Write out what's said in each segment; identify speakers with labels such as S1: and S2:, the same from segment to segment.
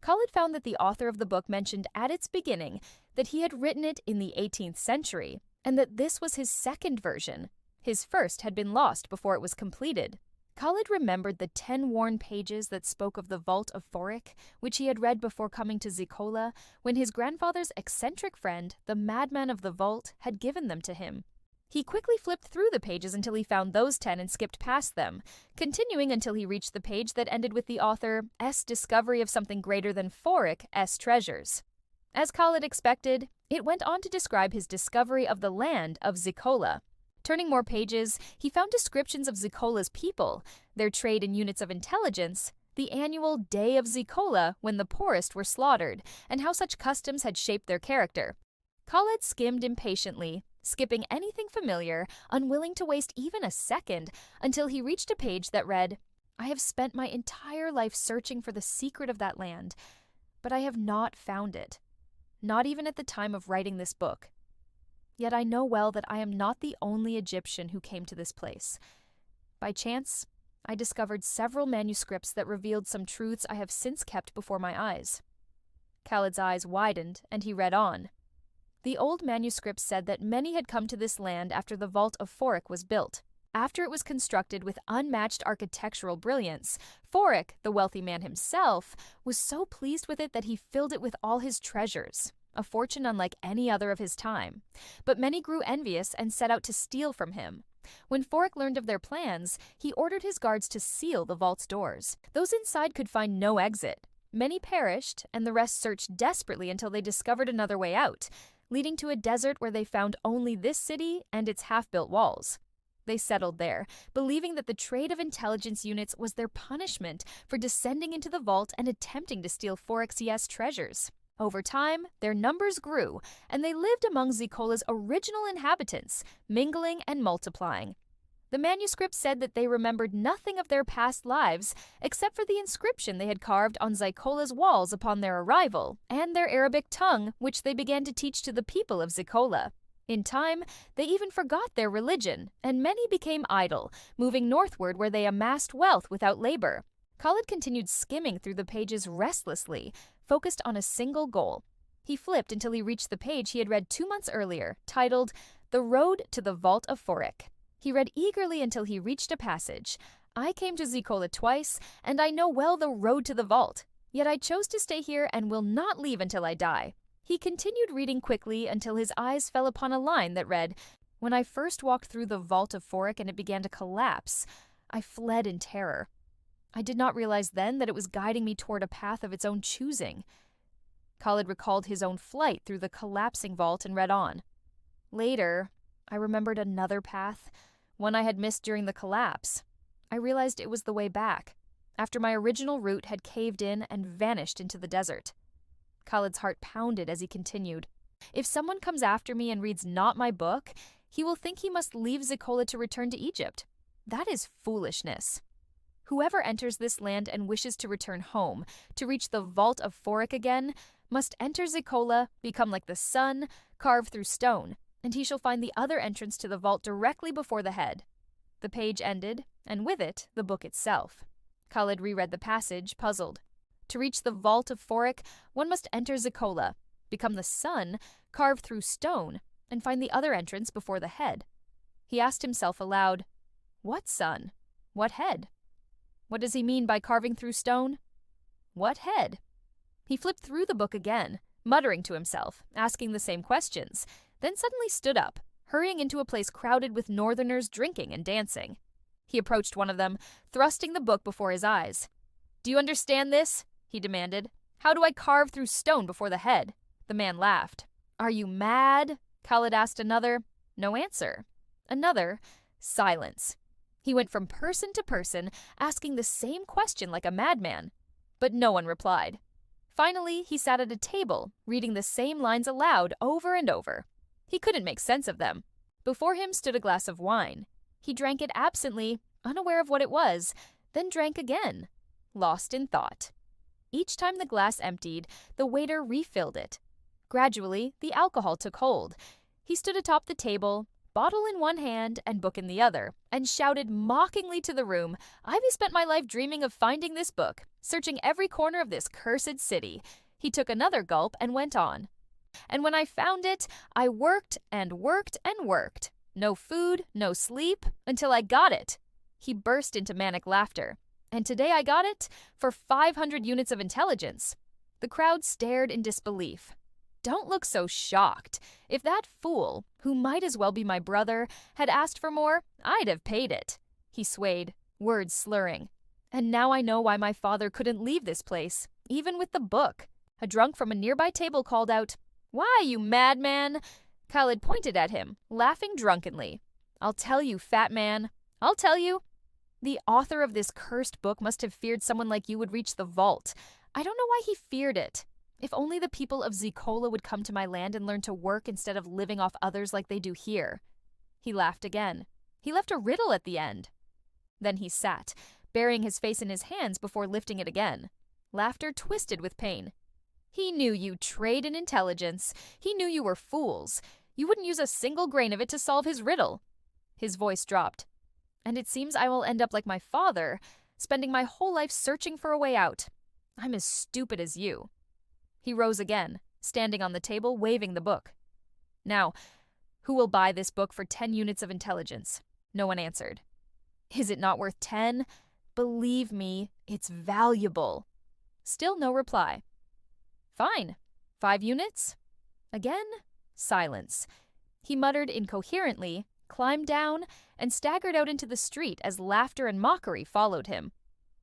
S1: Khaled found that the author of the book mentioned at its beginning that he had written it in the 18th century, and that this was his second version. His first had been lost before it was completed. Khaled remembered the 10 worn pages that spoke of the Vault of Forik, which he had read before coming to Zykola, when his grandfather's eccentric friend, the madman of the vault, had given them to him. He quickly flipped through the pages until he found those 10 and skipped past them, continuing until he reached the page that ended with the author's discovery of something greater than Forik's treasures. As Khaled expected, it went on to describe his discovery of the land of Zykola. Turning more pages, he found descriptions of Zykola's people, their trade in units of intelligence, the annual Day of Zykola when the poorest were slaughtered, and how such customs had shaped their character. Khaled skimmed impatiently, skipping anything familiar, unwilling to waste even a second, until he reached a page that read, "I have spent my entire life searching for the secret of that land, but I have not found it, not even at the time of writing this book. Yet I know well that I am not the only Egyptian who came to this place. By chance, I discovered several manuscripts that revealed some truths I have since kept before my eyes." Khaled's eyes widened, and he read on. The old manuscripts said that many had come to this land after the Vault of Forik was built. After it was constructed with unmatched architectural brilliance, Forik, the wealthy man himself, was so pleased with it that he filled it with all his treasures, a fortune unlike any other of his time. But many grew envious and set out to steal from him. When Forik learned of their plans, he ordered his guards to seal the vault's doors. Those inside could find no exit. Many perished, and the rest searched desperately until they discovered another way out, leading to a desert where they found only this city and its half-built walls. They settled there, believing that the trade of intelligence units was their punishment for descending into the vault and attempting to steal Forik's treasures. Over time, their numbers grew, and they lived among Zykola's original inhabitants, mingling and multiplying. The manuscript said that they remembered nothing of their past lives except for the inscription they had carved on Zykola's walls upon their arrival, and their Arabic tongue, which they began to teach to the people of Zykola. In time, they even forgot their religion, and many became idle, moving northward where they amassed wealth without labor. Khaled continued skimming through the pages restlessly, focused on a single goal. He flipped until he reached the page he had read 2 months earlier, titled "The Road to the Vault of Forik." He read eagerly until he reached a passage. "I came to Zykola twice, and I know well the road to the vault. Yet I chose to stay here and will not leave until I die." He continued reading quickly until his eyes fell upon a line that read, "When I first walked through the Vault of Forik and it began to collapse, I fled in terror. I did not realize then that it was guiding me toward a path of its own choosing." Khaled recalled his own flight through the collapsing vault and read on. "Later, I remembered another path, one I had missed during the collapse. I realized it was the way back, after my original route had caved in and vanished into the desert." Khaled's heart pounded as he continued. "If someone comes after me and reads not my book, he will think he must leave Zykola to return to Egypt. That is foolishness. Whoever enters this land and wishes to return home, to reach the Vault of Forik again, must enter Zykola, become like the sun, carve through stone, and he shall find the other entrance to the vault directly before the head." The page ended, and with it, the book itself. Khaled reread the passage, puzzled. To reach the Vault of Forik, one must enter Zykola, become the sun, carve through stone, and find the other entrance before the head. He asked himself aloud, what sun? What head? What does he mean by carving through stone? What head? He flipped through the book again, muttering to himself, asking the same questions, then suddenly stood up, hurrying into a place crowded with northerners drinking and dancing. He approached one of them, thrusting the book before his eyes. "Do you understand this?" he demanded. "How do I carve through stone before the head?" The man laughed. "Are you mad?" Khaled asked another. No answer. Another. Silence. He went from person to person, asking the same question like a madman, but no one replied. Finally, he sat at a table, reading the same lines aloud over and over. He couldn't make sense of them. Before him stood a glass of wine. He drank it absently, unaware of what it was, then drank again, lost in thought. Each time the glass emptied, the waiter refilled it. Gradually, the alcohol took hold. He stood atop the table, bottle in one hand and book in the other, and shouted mockingly to the room, "I've spent my life dreaming of finding this book, searching every corner of this cursed city. He took another gulp and went on. And when I found it, I worked and worked and worked. No food, no sleep, until I got it. He burst into manic laughter. And today I got it for 500 units of intelligence. The crowd stared in disbelief. Don't look so shocked. If that fool, who might as well be my brother, had asked for more, I'd have paid it. He swayed, words slurring. And now I know why my father couldn't leave this place, even with the book. A drunk from a nearby table called out, "Why, you madman?" Khaled pointed at him, laughing drunkenly. "I'll tell you, fat man. I'll tell you. The author of this cursed book must have feared someone like you would reach the vault. I don't know why he feared it. If only the people of Zykola would come to my land and learn to work instead of living off others like they do here." He laughed again. He left a riddle at the end. Then he sat, burying his face in his hands before lifting it again. Laughter twisted with pain. "He knew you'd trade in intelligence. He knew you were fools. You wouldn't use a single grain of it to solve his riddle." His voice dropped. "And it seems I will end up like my father, spending my whole life searching for a way out. I'm as stupid as you." He rose again, standing on the table, waving the book. "Now, who will buy this book for 10 units of intelligence?" No one answered. "Is it not worth 10? Believe me, it's valuable." Still no reply. "Fine. 5 units?" Again, silence. He muttered incoherently, climbed down, and staggered out into the street as laughter and mockery followed him.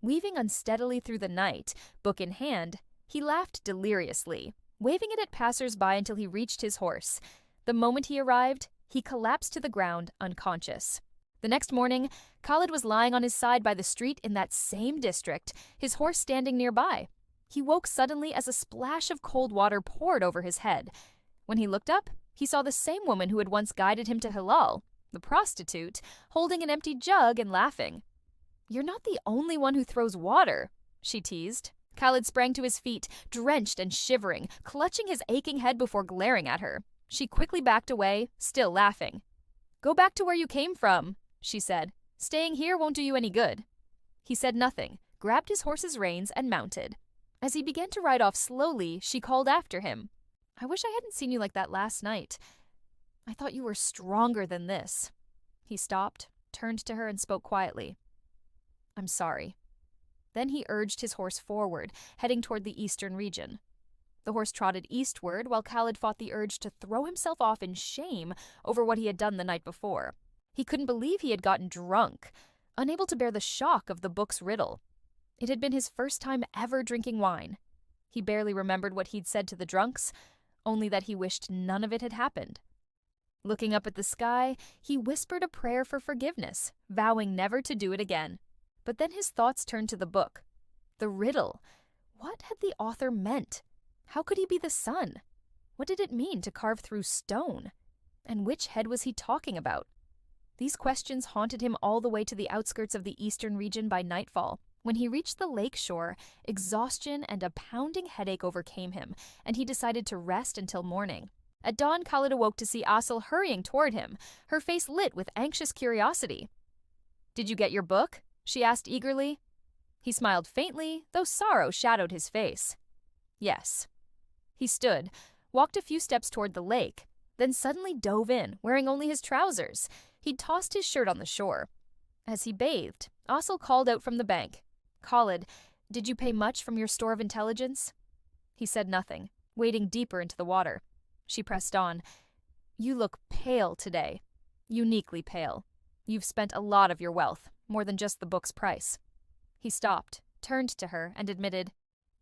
S1: Weaving unsteadily through the night, book in hand, he laughed deliriously, waving it at passers-by until he reached his horse. The moment he arrived, he collapsed to the ground, unconscious. The next morning, Khaled was lying on his side by the street in that same district, his horse standing nearby. He woke suddenly as a splash of cold water poured over his head. When he looked up, he saw the same woman who had once guided him to Hilal, the prostitute, holding an empty jug and laughing. "You're not the only one who throws water," she teased. Khaled sprang to his feet, drenched and shivering, clutching his aching head before glaring at her. She quickly backed away, still laughing. "Go back to where you came from," she said. "Staying here won't do you any good." He said nothing, grabbed his horse's reins, and mounted. As he began to ride off slowly, she called after him. "I wish I hadn't seen you like that last night. I thought you were stronger than this." He stopped, turned to her, and spoke quietly. "I'm sorry." Then he urged his horse forward, heading toward the eastern region. The horse trotted eastward while Khaled fought the urge to throw himself off in shame over what he had done the night before. He couldn't believe he had gotten drunk, unable to bear the shock of the book's riddle. It had been his first time ever drinking wine. He barely remembered what he'd said to the drunks, only that he wished none of it had happened. Looking up at the sky, he whispered a prayer for forgiveness, vowing never to do it again. But then his thoughts turned to the book. The riddle. What had the author meant? How could he be the son? What did it mean to carve through stone? And which head was he talking about? These questions haunted him all the way to the outskirts of the eastern region by nightfall. When he reached the lake shore, exhaustion and a pounding headache overcame him, and he decided to rest until morning. At dawn, Khaled awoke to see Aseel hurrying toward him, her face lit with anxious curiosity. "Did you get your book?" she asked eagerly. He smiled faintly, though sorrow shadowed his face. "Yes." He stood, walked a few steps toward the lake, then suddenly dove in, wearing only his trousers. He'd tossed his shirt on the shore. As he bathed, Aseel called out from the bank, "Khaled, did you pay much from your store of intelligence?" He said nothing, wading deeper into the water. She pressed on. "You look pale today. Uniquely pale. You've spent a lot of your wealth, more than just the book's price." He stopped, turned to her, and admitted,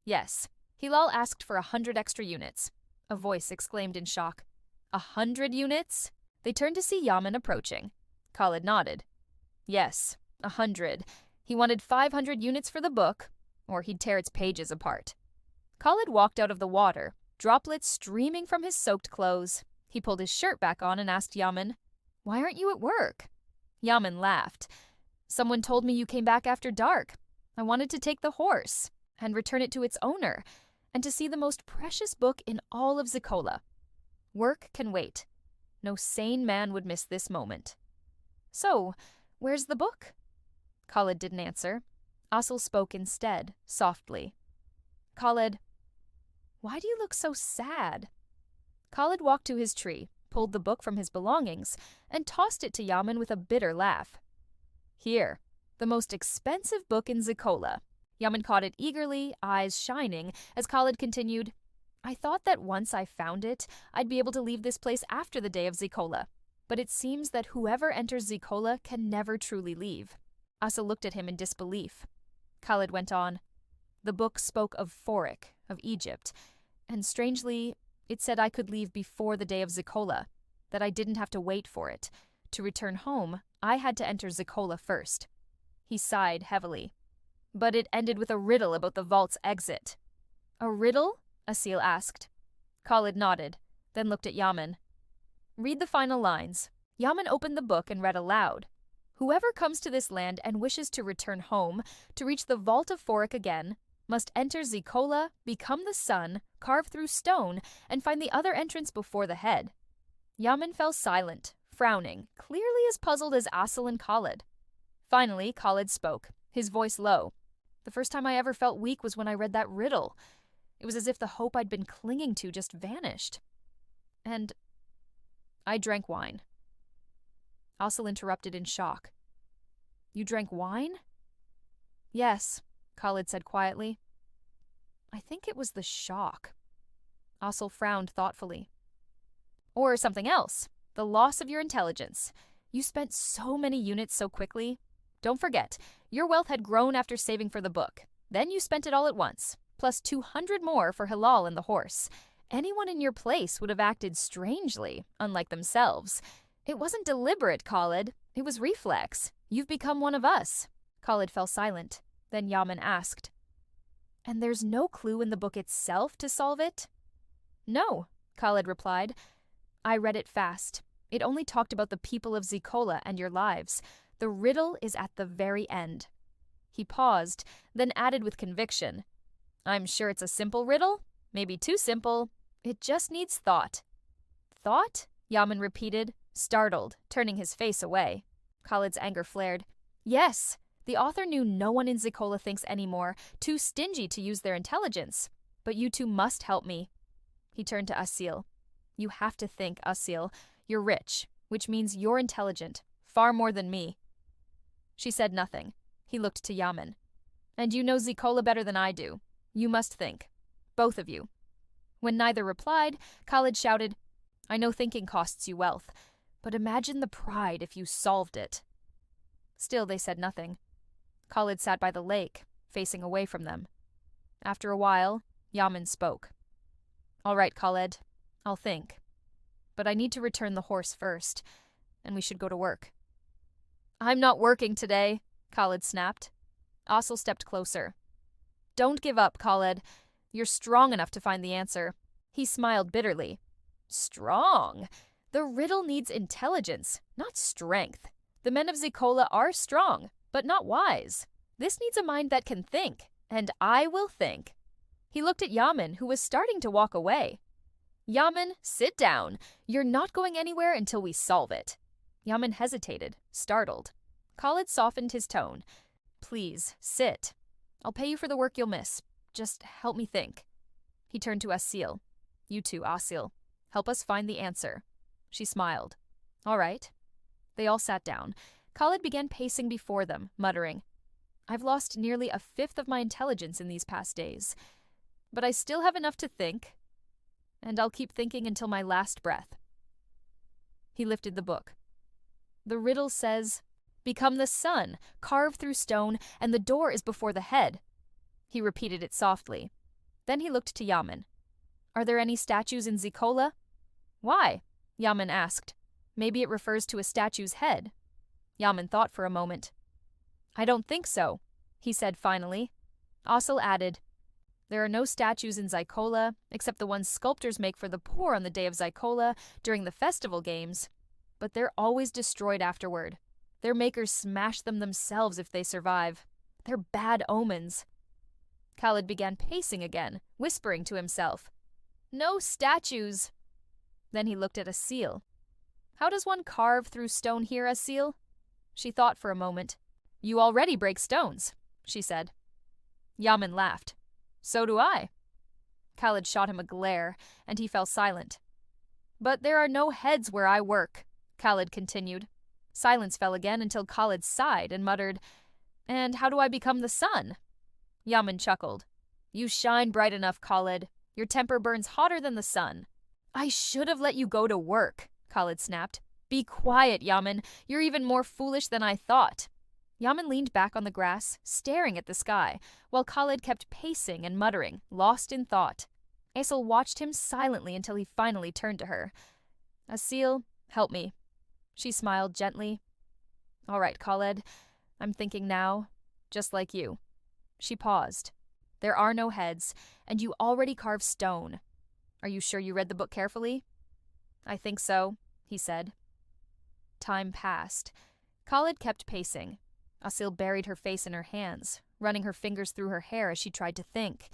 S1: "Yes, Hilal asked for 100 extra units." A voice exclaimed in shock, 100 units? They turned to see Yamen approaching. Khaled nodded. "Yes, 100. He wanted 500 units for the book, or he'd tear its pages apart." Khaled walked out of the water, droplets streaming from his soaked clothes. He pulled his shirt back on and asked Yamen, "Why aren't you at work?" Yamen laughed. "Someone told me you came back after dark. I wanted to take the horse and return it to its owner, and to see the most precious book in all of Zykola. Work can wait. No sane man would miss this moment." "So, where's the book?" Khaled didn't answer. Aseel spoke instead, softly. Khaled, why do you look so sad? Khaled walked to his tree, pulled the book from his belongings, and tossed it to Yamen with a bitter laugh. Here, the most expensive book in Zykola. Yamen caught it eagerly, eyes shining, as Khaled continued, I thought that once I found it, I'd be able to leave this place after the day of Zykola. But it seems that whoever enters Zykola can never truly leave. Aseel looked at him in disbelief. Khaled went on. The book spoke of Forik, of Egypt, and strangely, it said I could leave before the day of Zykola, that I didn't have to wait for it. To return home, I had to enter Zykola first. He sighed heavily. But it ended with a riddle about the vault's exit. A riddle? Aseel asked. Khaled nodded, then looked at Yamen. Read the final lines. Yamen opened the book and read aloud. Whoever comes to this land and wishes to return home, to reach the Vault of Forik again, must enter Zykola, become the sun, carve through stone, and find the other entrance before the head. Yamen fell silent, frowning, clearly as puzzled as Aseel and Khaled. Finally, Khaled spoke, his voice low. The first time I ever felt weak was when I read that riddle. It was as if the hope I'd been clinging to just vanished. And I drank wine. Aseel interrupted in shock. You drank wine? Yes, Khaled said quietly. I think it was the shock. Aseel frowned thoughtfully. Or something else. The loss of your intelligence. You spent so many units so quickly. Don't forget, your wealth had grown after saving for the book. Then you spent it all at once, plus 200 more for Hilal and the horse. Anyone in your place would have acted strangely, unlike themselves. It wasn't deliberate, Khaled. It was reflex. You've become one of us. Khaled fell silent. Then Yamen asked, And there's no clue in the book itself to solve it? No, Khaled replied. I read it fast. It only talked about the people of Zykola and your lives. The riddle is at the very end. He paused, then added with conviction. I'm sure it's a simple riddle. Maybe too simple. It just needs thought. Thought? Yamen repeated, startled, turning his face away. Khaled's anger flared. Yes, the author knew no one in Zykola thinks anymore, too stingy to use their intelligence. But you two must help me. He turned to Aseel. You have to think, Aseel. You're rich, which means you're intelligent, far more than me. She said nothing. He looked to Yamen. And you know Zykola better than I do. You must think. Both of you. When neither replied, Khaled shouted, I know thinking costs you wealth, but imagine the pride if you solved it. Still they said nothing. Khaled sat by the lake, facing away from them. After a while, Yamen spoke. All right, Khaled, I'll think. But I need to return the horse first, and we should go to work. I'm not working today, Khaled snapped. Aseel stepped closer. Don't give up, Khaled. You're strong enough to find the answer. He smiled bitterly. Strong? The riddle needs intelligence, not strength. The men of Zykola are strong, but not wise. This needs a mind that can think, and I will think. He looked at Yamen, who was starting to walk away. Yamen, sit down. You're not going anywhere until we solve it. Yamen hesitated, startled. Khaled softened his tone. Please, sit. I'll pay you for the work you'll miss. Just help me think. He turned to Aseel. You too, Aseel. Help us find the answer. She smiled. All right. They all sat down. Khaled began pacing before them, muttering, I've lost nearly a fifth of my intelligence in these past days. But I still have enough to think, and I'll keep thinking until my last breath. He lifted the book. The riddle says, Become the sun, carve through stone, and the door is before the head. He repeated it softly. Then he looked to Yamen. Are there any statues in Zykola? Why? Yamen asked. Maybe it refers to a statue's head. Yamen thought for a moment. I don't think so, he said finally. Aseel added, There are no statues in Zykola, except the ones sculptors make for the poor on the day of Zykola during the festival games. But they're always destroyed afterward. Their makers smash them themselves if they survive. They're bad omens. Khaled began pacing again, whispering to himself. No statues. Then he looked at Aseel. How does one carve through stone here, Aseel? She thought for a moment. You already break stones. she said. Yamen laughed. So do I. Khaled shot him a glare, and he fell silent. But there are no heads where I work, Khaled continued. Silence fell again until Khaled sighed and muttered, And how do I become the sun? Yamen chuckled. You shine bright enough, Khaled. Your temper burns hotter than the sun. I should have let you go to work, Khaled snapped. Be quiet, Yamen. You're even more foolish than I thought. Yamen leaned back on the grass, staring at the sky, while Khaled kept pacing and muttering, lost in thought. Aseel watched him silently until he finally turned to her. Aseel, help me. She smiled gently. All right, Khaled. I'm thinking now, just like you. She paused. There are no heads, and you already carve stone. Are you sure you read the book carefully? I think so, he said. Time passed. Khaled kept pacing. Aseel buried her face in her hands, running her fingers through her hair as she tried to think.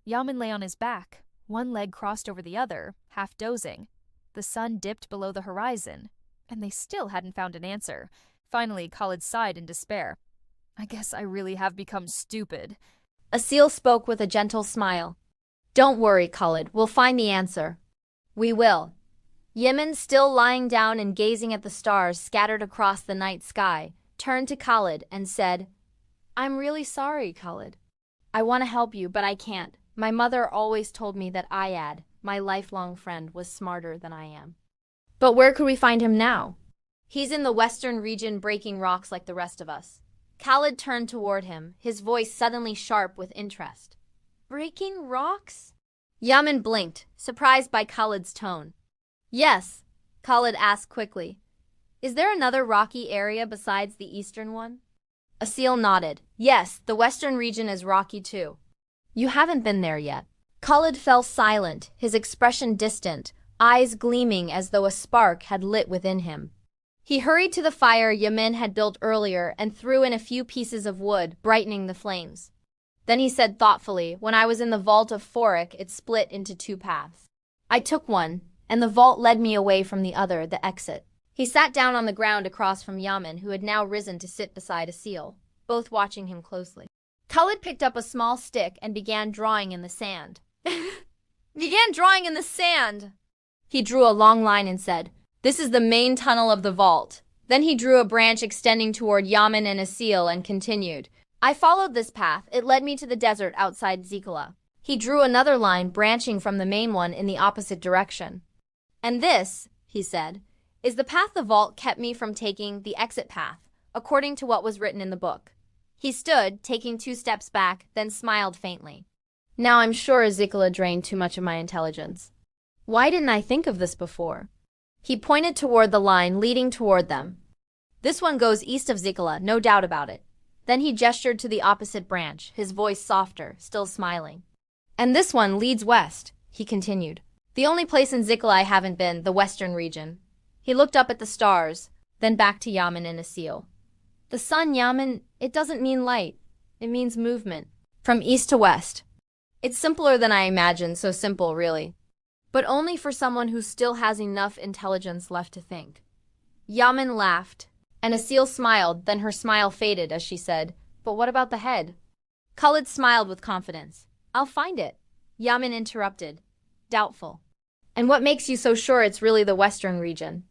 S1: Yamen lay on his back, one leg crossed over the other, half dozing. The sun dipped below the horizon, and they still hadn't found an answer. Finally, Khaled sighed in despair. I guess I really have become stupid.
S2: Aseel spoke with a gentle smile. Don't worry, Khaled, we'll find the answer. We will. Yamen, still lying down and gazing at the stars scattered across the night sky, turned to Khaled and said, I'm really sorry, Khaled. I want to help you, but I can't. My mother always told me that Ayad, my lifelong friend, was smarter than I am. But where could we find him now? He's in the western region breaking rocks like the rest of us. Khaled turned toward him, his voice suddenly sharp with interest. Breaking rocks? Yamen blinked, surprised by Khaled's tone. Yes, Khaled asked quickly. Is there another rocky area besides the eastern one? Aseel nodded. Yes, the western region is rocky too. You haven't been there yet. Khaled fell silent, his expression distant, eyes gleaming as though a spark had lit within him. He hurried to the fire Yamen had built earlier and threw in a few pieces of wood, brightening the flames. Then he said thoughtfully, when I was in the Vault of Forik, it split into two paths. I took one, and the vault led me away from the other, the exit. He sat down on the ground across from Yamen, who had now risen to sit beside Aseel, both watching him closely. Khaled picked up a small stick and began drawing in the sand. He drew a long line and said, This is the main tunnel of the vault. Then he drew a branch extending toward Yamen and Aseel and continued. I followed this path. It led me to the desert outside Zykola. He drew another line branching from the main one in the opposite direction. And this, he said, is the path the vault kept me from taking, the exit path, according to what was written in the book. He stood, taking 2 steps back, then smiled faintly. Now I'm sure Zykola drained too much of my intelligence. Why didn't I think of this before? He pointed toward the line leading toward them. This one goes east of Zykola, no doubt about it. Then he gestured to the opposite branch, his voice softer, still smiling. And this one leads west, he continued. The only place in Zykola I haven't been, the western region. He looked up at the stars, then back to Yamen and Aseel. The sun, Yamen, it doesn't mean light. It means movement. From east to west. It's simpler than I imagined, so simple, really. But only for someone who still has enough intelligence left to think. Yamen laughed, and Aseel smiled, then her smile faded as she said, But what about the head? Khaled smiled with confidence. I'll find it. Yamen interrupted, doubtful. And what makes you so sure it's really the western region?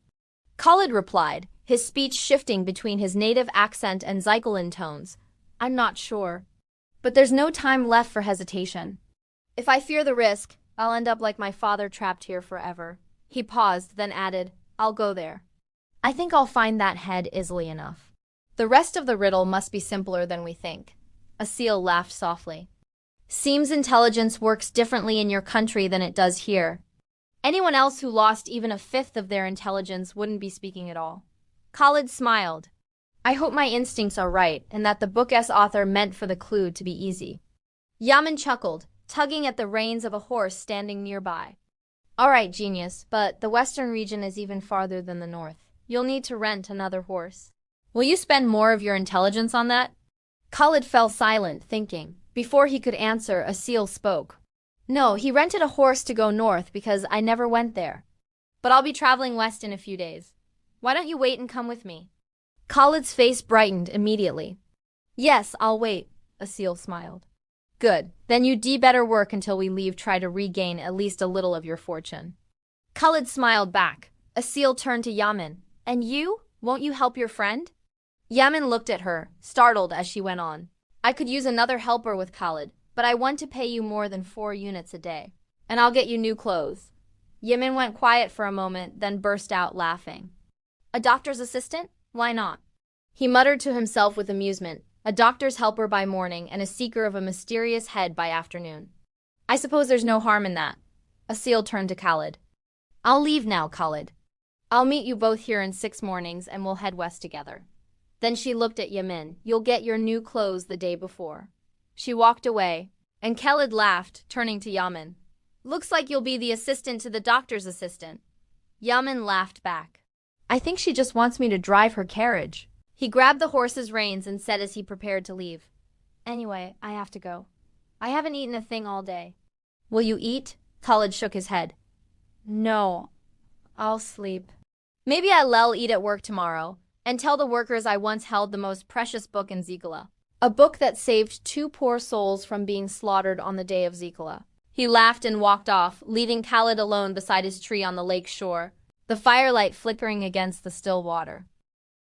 S2: Khaled replied, his speech shifting between his native accent and Zykolan tones. I'm not sure. But there's no time left for hesitation. If I fear the risk, I'll end up like my father trapped here forever. He paused, then added, I'll go there. I think I'll find that head easily enough. The rest of the riddle must be simpler than we think. Aseel laughed softly. Seems intelligence works differently in your country than it does here. Anyone else who lost even a fifth of their intelligence wouldn't be speaking at all. Khaled smiled. I hope my instincts are right and that the book's author meant for the clue to be easy. Yamen chuckled, tugging at the reins of a horse standing nearby. All right, genius, but the western region is even farther than the north. You'll need to rent another horse. Will you spend more of your intelligence on that? Khaled fell silent, thinking. Before he could answer, Aseel spoke. No, he rented a horse to go north because I never went there. But I'll be traveling west in a few days. Why don't you wait and come with me? Khaled's face brightened immediately. Yes, I'll wait. Aseel smiled. Good, then you'd better work until we leave, try to regain at least a little of your fortune. Khaled smiled back. Aseel turned to Yamen. And you? Won't you help your friend? Yamen looked at her, startled as she went on. I could use another helper with Khaled, but I want to pay you more than 4 units a day. And I'll get you new clothes. Yamen went quiet for a moment, then burst out laughing. A doctor's assistant? Why not? He muttered to himself with amusement, a doctor's helper by morning and a seeker of a mysterious head by afternoon. I suppose there's no harm in that. Aseel turned to Khaled. I'll leave now, Khaled. I'll meet you both here in 6 mornings and we'll head west together. Then she looked at Yamen. You'll get your new clothes the day before. She walked away, and Khaled laughed, turning to Yamen. Looks like you'll be the assistant to the doctor's assistant. Yamen laughed back. I think she just wants me to drive her carriage. He grabbed the horse's reins and said as he prepared to leave. Anyway, I have to go. I haven't eaten a thing all day. Will you eat? Khaled shook his head. No, I'll sleep. Maybe I'll eat at work tomorrow and tell the workers I once held the most precious book in Zykola. A book that saved 2 poor souls from being slaughtered on the day of Zykola. He laughed and walked off, leaving Khaled alone beside his tree on the lake shore, the firelight flickering against the still water.